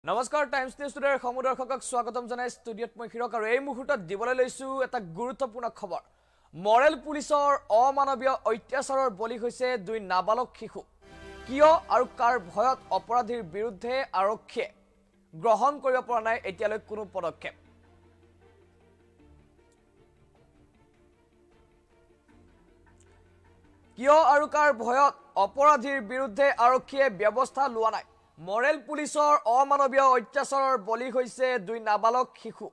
নমস্কাৰ times news টুডেৰ সমদৰ্শকক স্বাগতম জনাই ষ্টুডিঅ'ত মই হিৰক আৰু এই মুহূৰ্তত দিবলৈ লৈছো এটা গুৰুত্বপূৰ্ণ খবৰ মৰেল পুলিচৰ অমানৱীয় অত্যাচাৰৰ বলি হৈছে দুই নাবালক শিশু কিয় আৰু কাৰ ভয়ত অপৰাধীৰ বিৰুদ্ধে আৰক্ষীয়ে গ্ৰহণ কৰিব পৰা নাই এতিয়ালৈ কোনো পদক্ষেপ কিয় আৰু কাৰ ভয়ত অপৰাধীৰ বিৰুদ্ধে আৰক্ষীয়ে ব্যৱস্থা লোৱা নাই মৰেল পুলিচৰ অমানৱীয় অত্যাচাৰৰ বলি হৈছে দুই নাবালক শিশু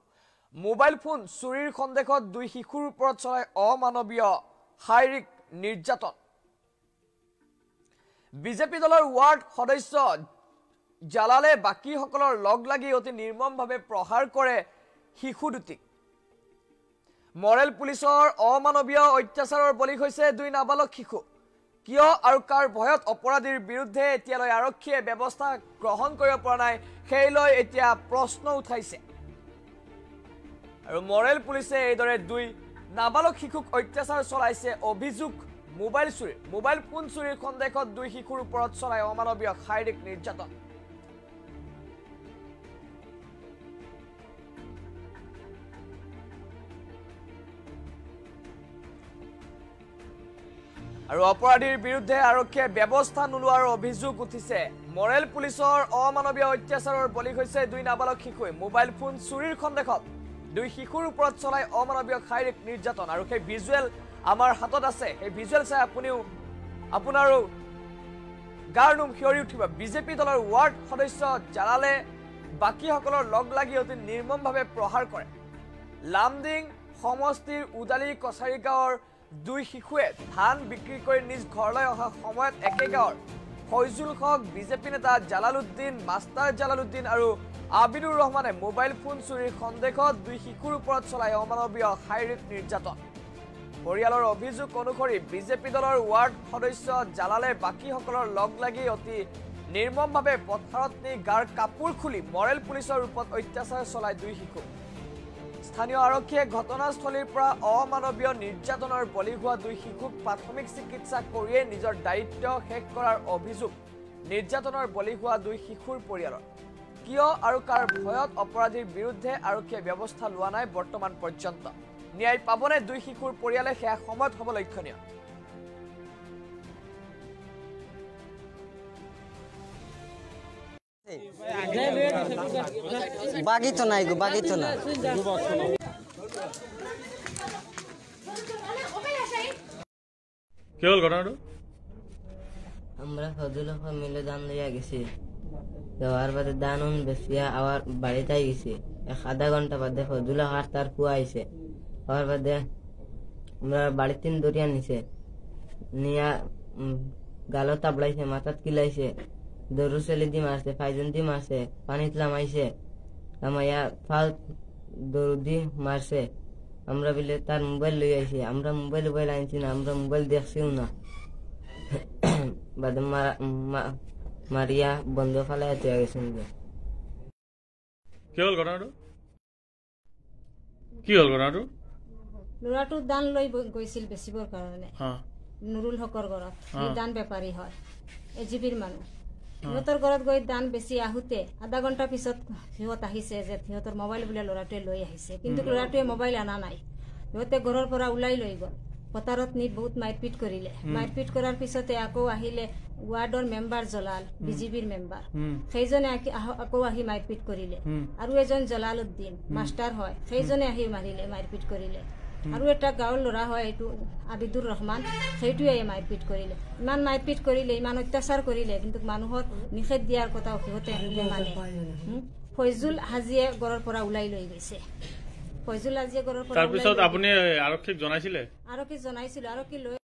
মোবাইল ফোন চুৰিৰ সন্দেহত দুই শিশুৰ ওপৰত চলাই অমানৱীয় শাৰীৰিক নিৰ্যাতন বিজেপি দলৰ ৱাৰ্ড সদস্য জালালে বাকীসকলৰ লগ লাগি অতি নিৰ্মমভাৱে প্ৰহাৰ কৰে শিশু দুটিক মৰেল পুলিচৰ অমানৱীয় অত্যাচাৰৰ বলি হৈছে দুই নাবালক শিশু কিয় আৰু কাৰ ভয়ত অপৰাধীৰ বিৰুদ্ধে এতিয়ালৈ আৰক্ষীয়ে ব্যৱস্থা গ্ৰহণ কৰিব পৰা নাই সেইলৈ এতিয়া প্ৰশ্ন উঠাইছে আৰু মৰেল পুলিচে এইদৰে দুই নাবালক শিশুক অত্যাচাৰ চলাইছে অভিযোগ মোবাইল ফোন চুৰিৰ সন্দেহত দুই শিশুৰ ওপৰত চলাই অমানৱীয় শাৰীৰিক নিৰ্যাতন আৰু অপৰাধীৰ বিৰুদ্ধে আৰক্ষীয়ে ব্যৱস্থা নোলোৱাৰ অভিযোগ উঠিছে মৰেল পুলিচৰ অমানৱীয় অত্যাচাৰৰ বলি হৈছে দুই নাবালক শিশুৱে মোবাইল ফোন চুৰিৰ সন্দেহত দুই শিশুৰ ওপৰত চলাই অমানৱীয় শাৰীৰিক নিৰ্যাতন আৰু সেই ভিজুৱেল আমাৰ হাতত আছে সেই ভিজুৱেল চাই আপোনাৰো গাৰ নোম শিয়ৰি উঠিব বিজেপি দলৰ ৱাৰ্ড সদস্য জালালে বাকীসকলৰ লগ লাগি অতি নিৰ্মমভাৱে প্ৰহাৰ কৰে লামডিং সমষ্টিৰ উদালি কছাৰী গাঁৱৰ দুই শিশুৱে ধান বিক্ৰী কৰি নিজ ঘৰলৈ অহা সময়ত একে গাঁৱৰ ফয়জুল হক বিজেপি নেতা জালালুদ্দিন মাষ্টাৰ জালালুদ্দিন আৰু আবিদুৰ ৰহমানে মোবাইল ফোন চুৰিৰ সন্দেহত দুই শিশুৰ ওপৰত চলাই অমানৱীয় শাৰীৰিক নিৰ্যাতন পৰিয়ালৰ অভিযোগ অনুসৰি বিজেপি দলৰ ৱাৰ্ড সদস্য জালালে বাকীসকলৰ লগ লাগি অতি নিৰ্মমভাৱে পথাৰত নি গাৰ কাপোৰ খুলি মৰেল পুলিচৰ ৰূপত অত্যাচাৰ চলাই দুই শিশু স্থানীয় আৰক্ষীয়ে ঘটনাস্থলীৰ পৰা অমানৱীয় নিৰ্যাতনৰ বলি হোৱা দুই শিশুক প্ৰাথমিক চিকিৎসা কৰিয়ে নিজৰ দায়িত্ব শেষ কৰাৰ অভিযোগ নিৰ্যাতনৰ বলি হোৱা দুই শিশুৰ পৰিয়ালৰ কিয় আৰু কাৰ ভয়ত অপৰাধীৰ বিৰুদ্ধে আৰক্ষীয়ে ব্যৱস্থা লোৱা নাই বৰ্তমান পৰ্যন্ত ন্যায় পাবনে দুই শিশুৰ পৰিয়ালে সেয়া সময়ত হ'ব লক্ষণীয় বাগিতো নাই গো বাগিতো না কি হল ঘটনাটো আমরা ফজলুল মিলে দান লইয়া গেছি দেওয়ার বাদে দান বেশিয়া আবার বাড়িতে গেছি আধা ঘন্টা বাদে ফজলুল আর তার কুয়া আইছে আবার বাদে আমরা বাড়িতে দরিয়া নিছে নিয়া গালো তাবলাইছে মাথাত কিলাইছে দরু সেলে দি মারছে ফাইজন দি মারছে পানিত লামাইছে লামাইয়া ফাল দরু দি মারছে আমরা বিলে তার মোবাইল লই আইছি আমরা মোবাইল আনছি না আমরা মোবাইল দেখছিও না বাদে মারিয়া বন্ধ ফালাই দিয়ে গেছেন কি হল ঘটনাটো ল'ৰাটো দান লৈ গৈছিল বেচিবৰ কাৰণে নুৰুল হকৰ ঘৰত দান বেপাৰী হয় এজিবিৰ মানুহ সিহঁতৰ ঘৰত গৈ দান বেছি আহোঁতে আধা ঘণ্টা পিছত সিহঁত আহিছে যে সিহঁতৰ মোবাইল বোলে ল'ৰাটোৱে লৈ আহিছে কিন্তু ল'ৰাটোৱে মোবাইল অনা নাই সিহঁতে ঘৰৰ পৰা ওলাই লৈ গ'ল পথাৰত নি বহুত মাৰপিট কৰিলে মাৰপিট কৰাৰ পিছতে আকৌ আহিলে ৱাৰ্ডৰ মেম্বাৰ জলাল বিজেপিৰ মেম্বাৰ সেইজনে আকৌ আহি মাৰপিট কৰিলে আৰু এজন জলালুদ্দিন মাষ্টাৰ হয় সেইজনে আহি মাৰপিট কৰিলে আৰু এটা গাঁৱৰ ল'ৰা হয় এইটো আবিদুৰ ৰহমান সেইটোৱে মাৰপিট কৰিলে ইমান মাৰপিট কৰিলে ইমান অত্যাচাৰ কৰিলে কিন্তু মানুহক নিষেধ দিয়াৰ কথা সিহঁতে মানে ফয়জুল হাজিয়ে ঘৰৰ পৰা ওলাই লৈ গৈছে ফয়জুল হাজিয়ে ঘৰৰ পৰা তাৰপিছত আপুনি আৰক্ষীক জনাইছিলে আৰক্ষীক জনাইছিল আৰক্ষী লৈ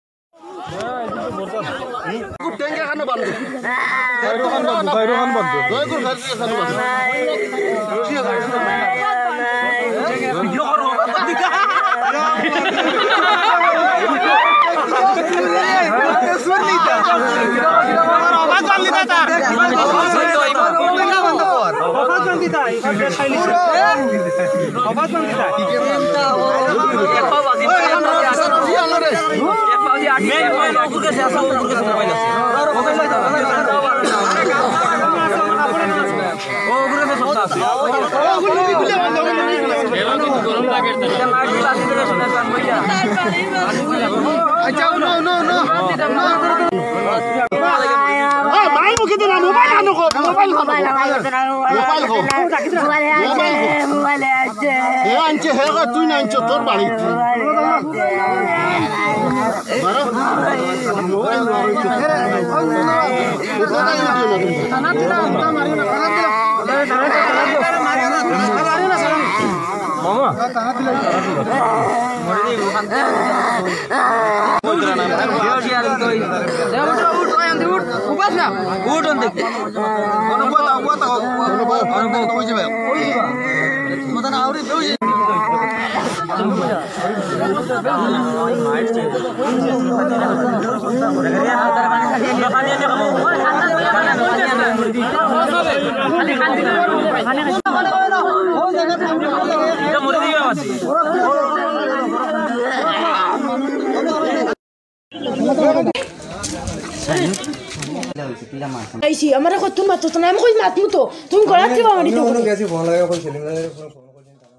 Aisy, amara ko tumato, tanay mo ko mat mo to. Tung ko lati ba manito. Ano kasi phone lagay ko selling na phone ko din tama.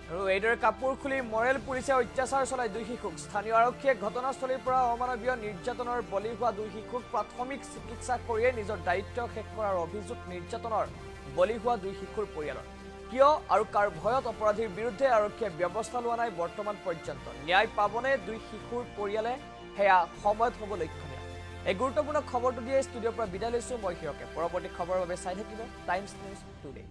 আৰু এইদৰে কাপোৰ খুলি মৰেল পুলিচে অত্যাচাৰ চলাই দুই শিশুক স্থানীয় আৰক্ষীয়ে ঘটনাস্থলীৰ পৰা অমানৱীয় নিৰ্যাতনৰ বলি হোৱা দুই শিশুক প্ৰাথমিক চিকিৎসা কৰিয়ে নিজৰ দায়িত্ব শেষ কৰাৰ অভিযোগ নিৰ্যাতনৰ বলি হোৱা দুই শিশুৰ পৰিয়ালৰ কিয় আৰু কাৰ ভয়ত অপৰাধীৰ বিৰুদ্ধে আৰক্ষীয়ে ব্যৱস্থা লোৱা নাই বৰ্তমান পৰ্যন্ত ন্যায় পাবনে দুই শিশুৰ পৰিয়ালে হেয়া সময়ত হ'ব লক্ষণীয় এই গুৰুত্বপূৰ্ণ খবৰটো দিয়ে ষ্টুডিঅ'ৰ পৰা বিদায় লৈছো মই হিৰকে পৰৱৰ্তী খবৰৰ বাবে চাই থাকিব টাইমছ নিউজ টুডে